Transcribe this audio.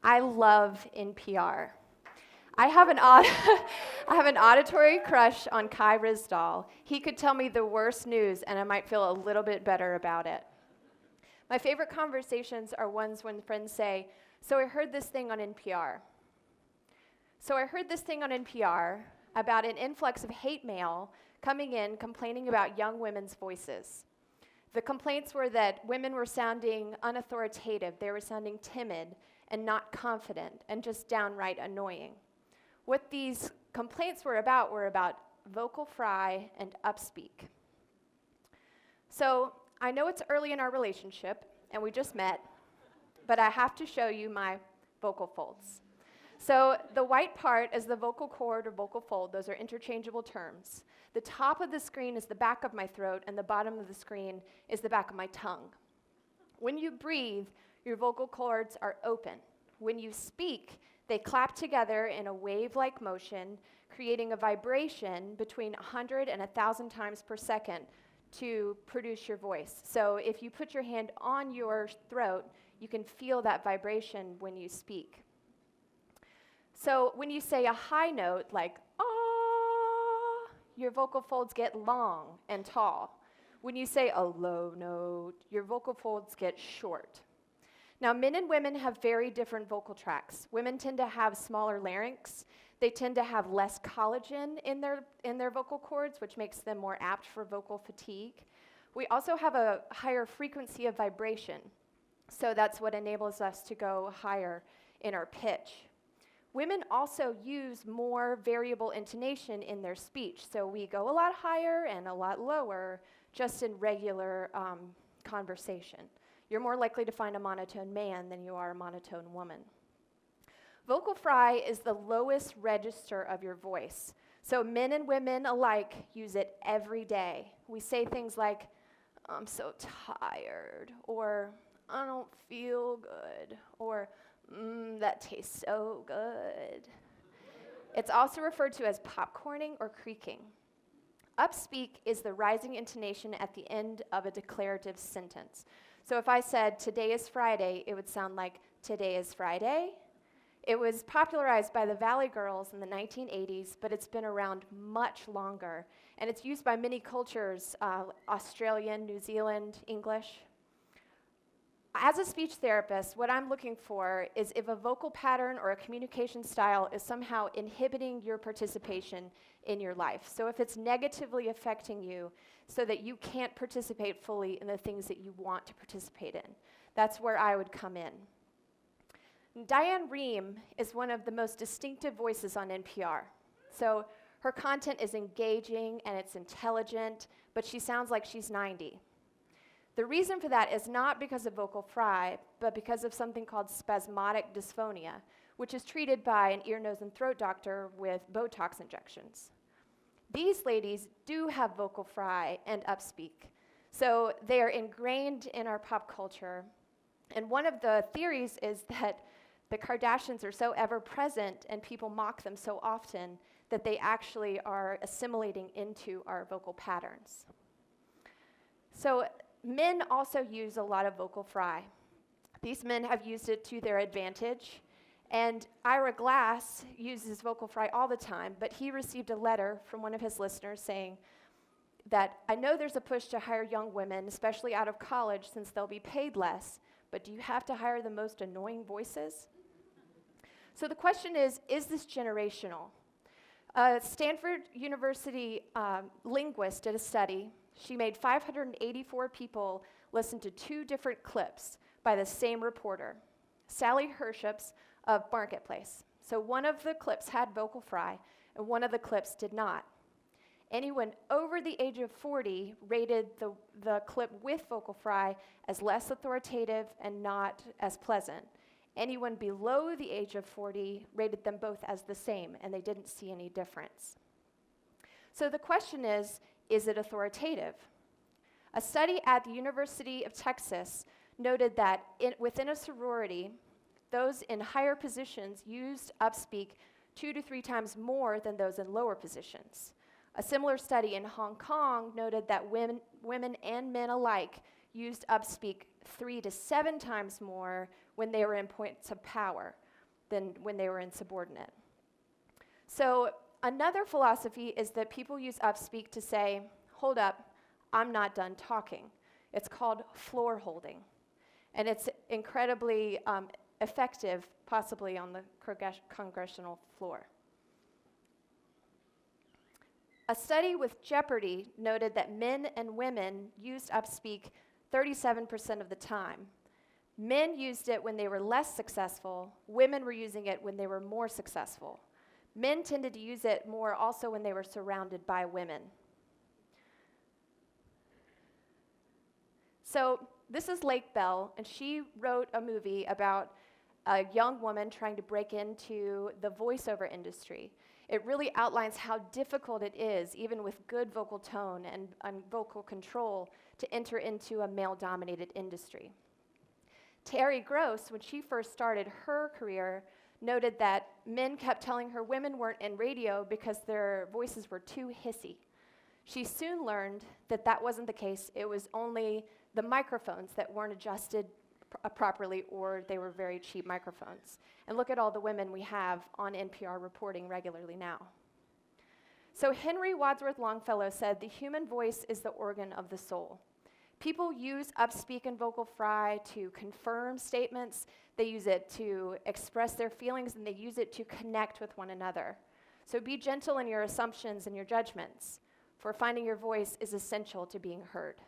I love NPR. I have an I have an auditory crush on Kai Ryssdal. He could tell me the worst news and I might feel a little bit better about it. My favorite conversations are ones when friends say, "So I heard this thing on NPR." So I heard this thing on NPR about an influx of hate mail coming in complaining about young women's voices. The complaints were that women were sounding unauthoritative, they were sounding timid and not confident and just downright annoying. What these complaints were about vocal fry and Upspeak. So I know it's early in our relationship and we just met, but I have to show you my vocal folds. So the white part is the vocal cord or vocal fold. Those are interchangeable terms. The top of the screen is the back of my throat, and the bottom of the screen is the back of my tongue. When you breathe, your vocal cords are open. When you speak, they clap together in a wave-like motion, creating a vibration between 100 and 1,000 times per second to produce your voice. So if you put your hand on your throat, you can feel that vibration when you speak. So when you say a high note like ah, your vocal folds get long and tall. When you say a low note, your vocal folds get short. Now, men and women have very different vocal tracts. Women tend to have smaller larynx. They tend to have less collagen in their vocal cords, which makes them more apt for vocal fatigue. We also have a higher frequency of vibration. So that's what enables us to go higher in our pitch. Women also use more variable intonation in their speech. So we go a lot higher and a lot lower just in regular conversation. You're more likely to find a monotone man than you are a monotone woman. Vocal fry is the lowest register of your voice. So men and women alike use it every day. We say things like, "I'm so tired," or "I don't feel good," or "that tastes so good." It's also referred to as popcorning or creaking. Upspeak is the rising intonation at the end of a declarative sentence. So if I said, "Today is Friday," it would sound like, "Today is Friday." It was popularized by the Valley Girls in the 1980s, but it's been around much longer. And it's used by many cultures, Australian, New Zealand, English. As a speech therapist, what I'm looking for is if a vocal pattern or a communication style is somehow inhibiting your participation in your life. So if it's negatively affecting you so that you can't participate fully in the things that you want to participate in, that's where I would come in. Diane Rehm is one of the most distinctive voices on NPR. So her content is engaging and it's intelligent, but she sounds like she's 90. The reason for that is not because of vocal fry, but because of something called spasmodic dysphonia, which is treated by an ear, nose, and throat doctor with Botox injections. These ladies do have vocal fry and Upspeak, so they are ingrained in our pop culture. And one of the theories is that the Kardashians are so ever-present and people mock them so often that they actually are assimilating into our vocal patterns. So men also use a lot of vocal fry. These men have used it to their advantage, and Ira Glass uses vocal fry all the time, but he received a letter from one of his listeners saying that, "I know there's a push to hire young women, especially out of college, since they'll be paid less, but do you have to hire the most annoying voices?" So the question is this generational? Stanford University linguist did a study. She made 584 people listen to 2 different clips by the same reporter, Sally Herships of Marketplace. So one of the clips had vocal fry, and one of the clips did not. Anyone over the age of 40 rated the clip with vocal fry as less authoritative and not as pleasant. Anyone below the age of 40 rated them both as the same, and they didn't see any difference. So the question is it authoritative? A study at the University of Texas noted that within a sorority, those in higher positions used Upspeak 2 to 3 times more than those in lower positions. A similar study in Hong Kong noted that women and men alike used Upspeak 3 to 7 times more when they were in points of power. than when they were insubordinate. So another philosophy is that people use Upspeak to say, hold up, I'm not done talking. It's called floor holding. And it's incredibly effective, possibly on the congressional floor. A study with Jeopardy noted that men and women used Upspeak 37% of the time. Men used it when they were less successful. Women were using it when they were more successful. Men tended to use it more also when they were surrounded by women. So this is Lake Bell, and she wrote a movie about a young woman trying to break into the voiceover industry. It really outlines how difficult it is, even with good vocal tone and vocal control, to enter into a male-dominated industry. Terry Gross, when she first started her career, noted that men kept telling her women weren't in radio because their voices were too hissy. She soon learned that that wasn't the case. It was only the microphones that weren't adjusted properly, or they were very cheap microphones. And look at all the women we have on NPR reporting regularly now. So Henry Wadsworth Longfellow said, "The human voice is the organ of the soul." People use Upspeak and vocal fry to confirm statements. They use it to express their feelings, and they use it to connect with one another. So be gentle in your assumptions and your judgments, for finding your voice is essential to being heard.